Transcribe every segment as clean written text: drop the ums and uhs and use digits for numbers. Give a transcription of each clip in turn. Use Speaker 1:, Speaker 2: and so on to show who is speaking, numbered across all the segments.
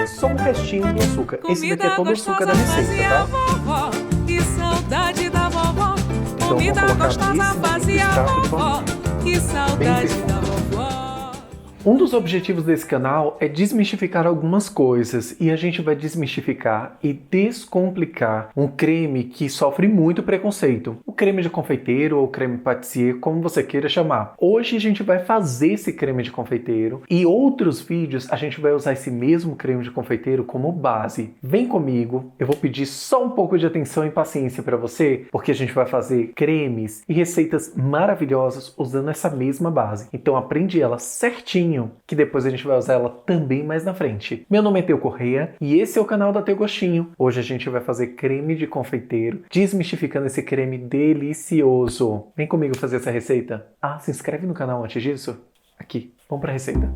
Speaker 1: só um restinho do açúcar. Esse daqui é todo o açúcar da receita, tá?
Speaker 2: Vovó, que saudade da vovó.
Speaker 1: Então eu vou
Speaker 2: Comida
Speaker 1: colocar
Speaker 2: gostosa
Speaker 1: nesse
Speaker 2: fazia
Speaker 1: extrato de
Speaker 2: vovó,
Speaker 1: baunilha.
Speaker 2: que saudade
Speaker 1: Bem
Speaker 2: da vovó.
Speaker 1: Um dos objetivos desse canal é desmistificar algumas coisas e a gente vai desmistificar e descomplicar um creme que sofre muito preconceito. O creme de confeiteiro ou creme patissier, como você queira chamar. Hoje a gente vai fazer esse creme de confeiteiro e outros vídeos a gente vai usar esse mesmo creme de confeiteiro como base. Vem comigo, eu vou pedir só um pouco de atenção e paciência para você, porque a gente vai fazer cremes e receitas maravilhosas usando essa mesma base. Então aprende ela certinho, que depois a gente vai usar ela também mais na frente. Meu nome é Teu Correia e esse é o canal da Teu Gostinho. Hoje a gente vai fazer creme de confeiteiro, desmistificando esse creme delicioso. Vem comigo fazer essa receita? Ah, se inscreve no canal antes disso? Aqui, vamos para a receita.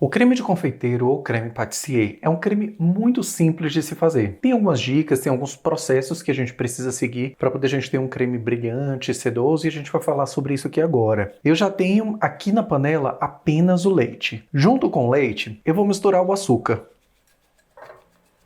Speaker 1: O creme de confeiteiro ou creme patissier é um creme muito simples de se fazer. Tem algumas dicas, tem alguns processos que a gente precisa seguir para poder a gente ter um creme brilhante, sedoso, e a gente vai falar sobre isso aqui agora. Eu já tenho aqui na panela apenas o leite. Junto com o leite, eu vou misturar o açúcar.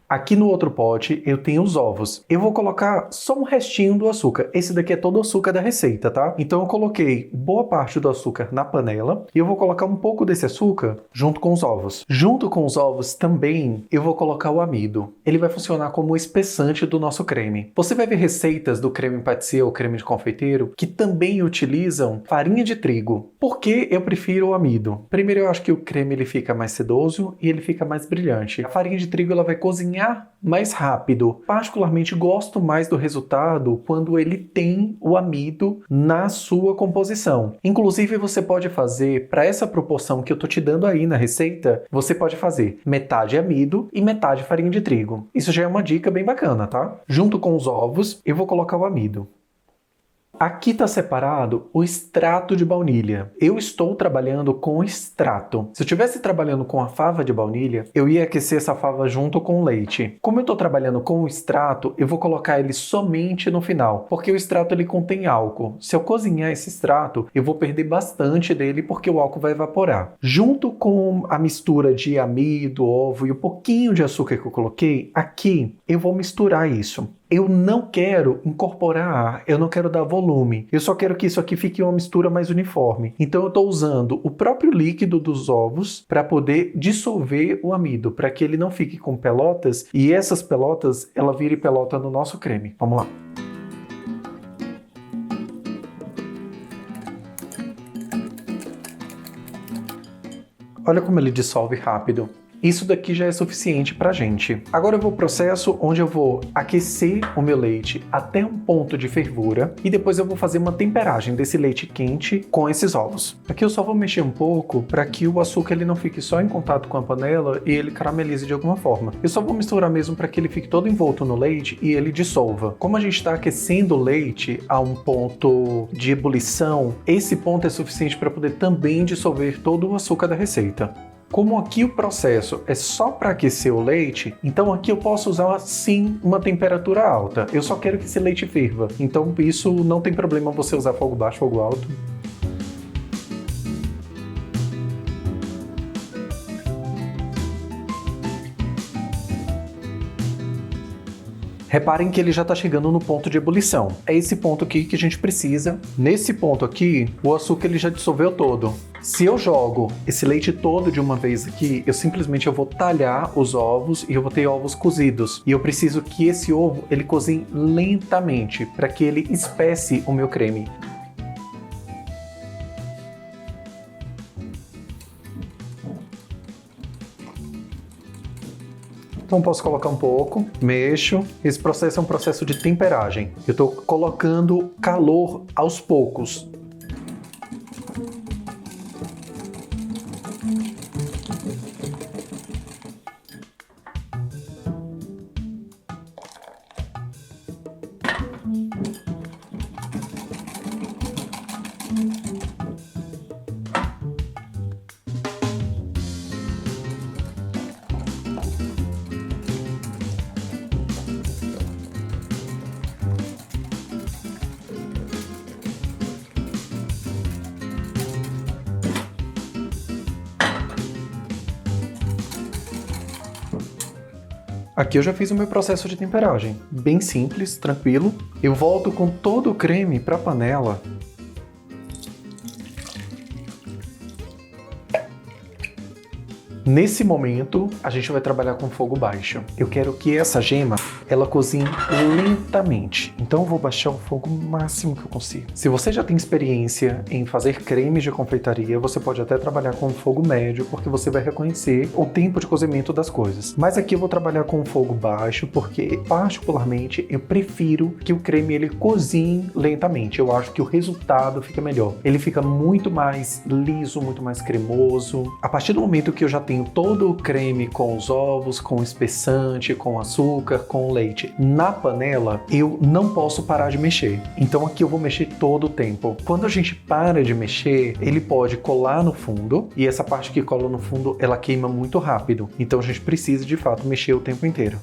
Speaker 1: Aqui no outro pote eu tenho os ovos. Eu vou colocar só um restinho do açúcar. Esse daqui é todo o açúcar da receita, tá? Então eu coloquei boa parte do açúcar na panela e eu vou colocar um pouco desse açúcar junto com os ovos. Junto com os ovos também eu vou colocar o amido. Ele vai funcionar como o espessante do nosso creme. Você vai ver receitas do creme patissier ou creme de confeiteiro que também utilizam farinha de trigo. Por que eu prefiro o amido? Primeiro, eu acho que o creme ele fica mais sedoso e ele fica mais brilhante. A farinha de trigo ela vai cozinhar mais rápido. Particularmente gosto mais do resultado quando ele tem o amido na sua composição. Inclusive você pode fazer, para essa proporção que eu tô te dando aí na receita, você pode fazer metade amido e metade farinha de trigo. Isso já é uma dica bem bacana, tá? Junto com os ovos, eu vou colocar o amido. Aqui está separado o extrato de baunilha. Eu estou trabalhando com extrato. Se eu estivesse trabalhando com a fava de baunilha, eu ia aquecer essa fava junto com o leite. Como eu estou trabalhando com o extrato, eu vou colocar ele somente no final, porque o extrato ele contém álcool. Se eu cozinhar esse extrato, eu vou perder bastante dele porque o álcool vai evaporar. Junto com a mistura de amido, ovo e o pouquinho de açúcar que eu coloquei, aqui eu vou misturar isso. Eu não quero incorporar ar, eu não quero dar volume, eu só quero que isso aqui fique uma mistura mais uniforme. Então eu estou usando o próprio líquido dos ovos para poder dissolver o amido, para que ele não fique com pelotas e essas pelotas ela vire pelota no nosso creme. Vamos lá. Olha como ele dissolve rápido. Isso daqui já é suficiente pra gente. Agora eu vou pro processo onde eu vou aquecer o meu leite até um ponto de fervura e depois eu vou fazer uma temperagem desse leite quente com esses ovos. Aqui eu só vou mexer um pouco para que o açúcar ele não fique só em contato com a panela e ele caramelize de alguma forma. Eu só vou misturar mesmo para que ele fique todo envolto no leite e ele dissolva. Como a gente está aquecendo o leite a um ponto de ebulição, esse ponto é suficiente para poder também dissolver todo o açúcar da receita. Como aqui o processo é só para aquecer o leite, então aqui eu posso usar sim uma temperatura alta. Eu só quero que esse leite ferva, então isso não tem problema você usar fogo baixo, fogo alto. Reparem que ele já está chegando no ponto de ebulição. É esse ponto aqui que a gente precisa. Nesse ponto aqui, o açúcar ele já dissolveu todo. Se eu jogo esse leite todo de uma vez aqui, eu vou talhar os ovos e eu vou ter ovos cozidos. E eu preciso que esse ovo ele cozinhe lentamente para que ele espesse o meu creme. Então posso colocar um pouco, mexo. Esse processo é um processo de temperagem. Eu estou colocando calor aos poucos. Aqui eu já fiz o meu processo de temperagem, bem simples, tranquilo. Eu volto com todo o creme para a panela. Nesse momento, a gente vai trabalhar com fogo baixo. Eu quero que essa gema, ela cozinhe lentamente. Então eu vou baixar o fogo o máximo que eu consigo. Se você já tem experiência em fazer cremes de confeitaria, você pode até trabalhar com fogo médio, porque você vai reconhecer o tempo de cozimento das coisas. Mas aqui eu vou trabalhar com fogo baixo, porque particularmente eu prefiro que o creme ele cozinhe lentamente. Eu acho que o resultado fica melhor. Ele fica muito mais liso, muito mais cremoso. A partir do momento que eu já tenho todo o creme com os ovos, com o espessante, com açúcar, com o leite na panela, eu não posso parar de mexer. Então aqui eu vou mexer todo o tempo. Quando a gente para de mexer, ele pode colar no fundo, e essa parte que cola no fundo, ela queima muito rápido. Então a gente precisa de fato mexer o tempo inteiro.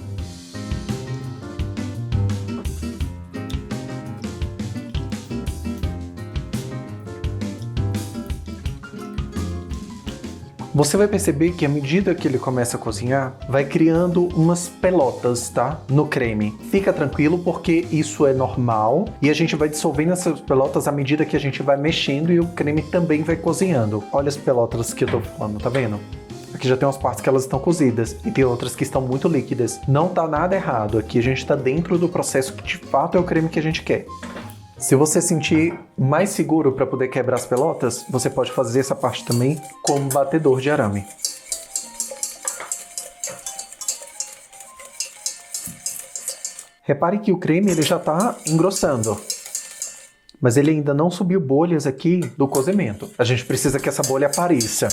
Speaker 1: Você vai perceber que à medida que ele começa a cozinhar, vai criando umas pelotas, tá? No creme. Fica tranquilo porque isso é normal e a gente vai dissolvendo essas pelotas à medida que a gente vai mexendo e o creme também vai cozinhando. Olha as pelotas que eu tô falando, tá vendo? Aqui já tem umas partes que elas estão cozidas e tem outras que estão muito líquidas. Não tá nada errado, aqui a gente tá dentro do processo que de fato é o creme que a gente quer. Se você sentir mais seguro para poder quebrar as pelotas, você pode fazer essa parte também com um batedor de arame. Repare que o creme ele já está engrossando, mas ele ainda não subiu bolhas aqui do cozimento. A gente precisa que essa bolha apareça.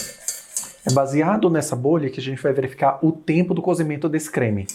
Speaker 1: É baseado nessa bolha que a gente vai verificar o tempo do cozimento desse creme.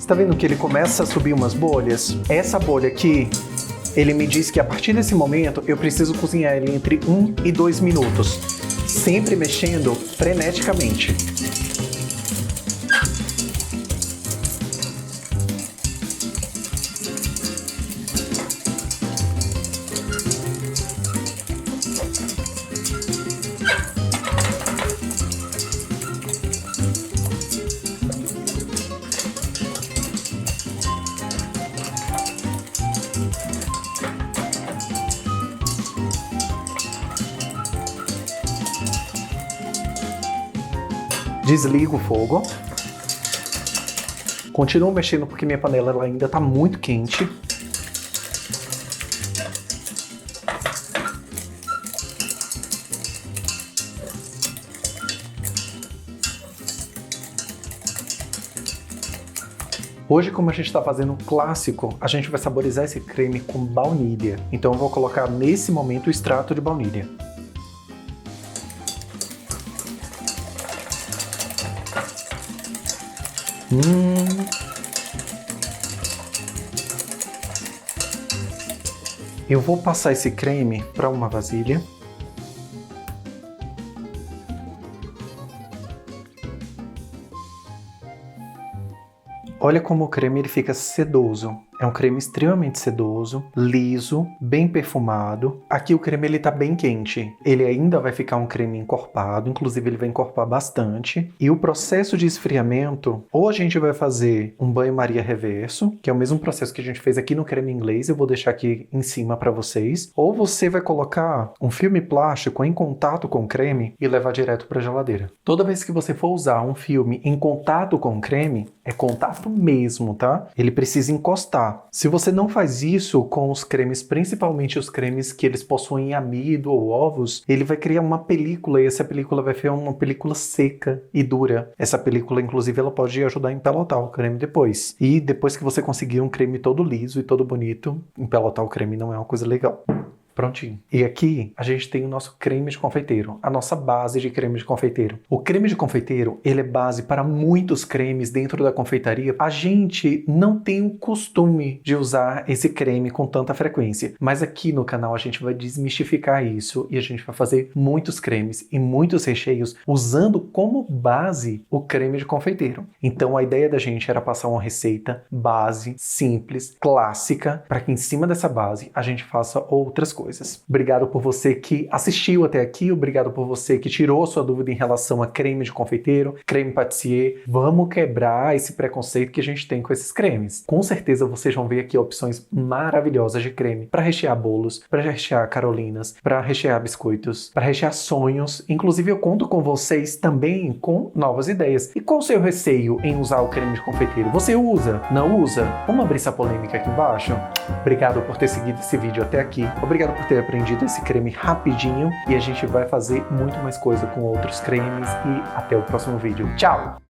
Speaker 1: Tá vendo que ele começa a subir umas bolhas? Essa bolha aqui, ele me diz que a partir desse momento eu preciso cozinhar ele entre 1 e 2 minutos, sempre mexendo freneticamente. Desligo o fogo. Continuo mexendo porque minha panela ela ainda está muito quente. Hoje, como a gente está fazendo um clássico, a gente vai saborizar esse creme com baunilha. Então eu vou colocar nesse momento o extrato de baunilha. Eu vou passar esse creme para uma vasilha. Olha como o creme ele fica sedoso. É um creme extremamente sedoso, liso, bem perfumado. Aqui o creme ele tá bem quente. Ele ainda vai ficar um creme encorpado, inclusive ele vai encorpar bastante. E o processo de esfriamento, ou a gente vai fazer um banho-maria reverso, que é o mesmo processo que a gente fez aqui no creme inglês, eu vou deixar aqui em cima para vocês. Ou você vai colocar um filme plástico em contato com o creme e levar direto para a geladeira. Toda vez que você for usar um filme em contato com o creme, é contato mesmo, tá? Ele precisa encostar. Se você não faz isso com os cremes, principalmente os cremes que eles possuem amido ou ovos, ele vai criar uma película e essa película vai ficar uma película seca e dura. Essa película, inclusive, ela pode ajudar a empelotar o creme depois. E depois que você conseguir um creme todo liso e todo bonito, empelotar o creme não é uma coisa legal. Prontinho. E aqui a gente tem o nosso creme de confeiteiro, a nossa base de creme de confeiteiro. O creme de confeiteiro, ele é base para muitos cremes dentro da confeitaria. A gente não tem o costume de usar esse creme com tanta frequência, mas aqui no canal a gente vai desmistificar isso e a gente vai fazer muitos cremes e muitos recheios usando como base o creme de confeiteiro. Então a ideia da gente era passar uma receita base, simples, clássica, para que em cima dessa base a gente faça outras coisas. Obrigado por você que assistiu até aqui, obrigado por você que tirou sua dúvida em relação a creme de confeiteiro, creme patissier. Vamos quebrar esse preconceito que a gente tem com esses cremes. Com certeza vocês vão ver aqui opções maravilhosas de creme para rechear bolos, para rechear carolinas, para rechear biscoitos, para rechear sonhos. Inclusive eu conto com vocês também com novas ideias. E qual o seu receio em usar o creme de confeiteiro? Você usa? Não usa? Vamos abrir essa polêmica aqui embaixo? Obrigado por ter seguido esse vídeo até aqui. Obrigado por ter aprendido esse creme rapidinho e a gente vai fazer muito mais coisa com outros cremes e até o próximo vídeo. Tchau!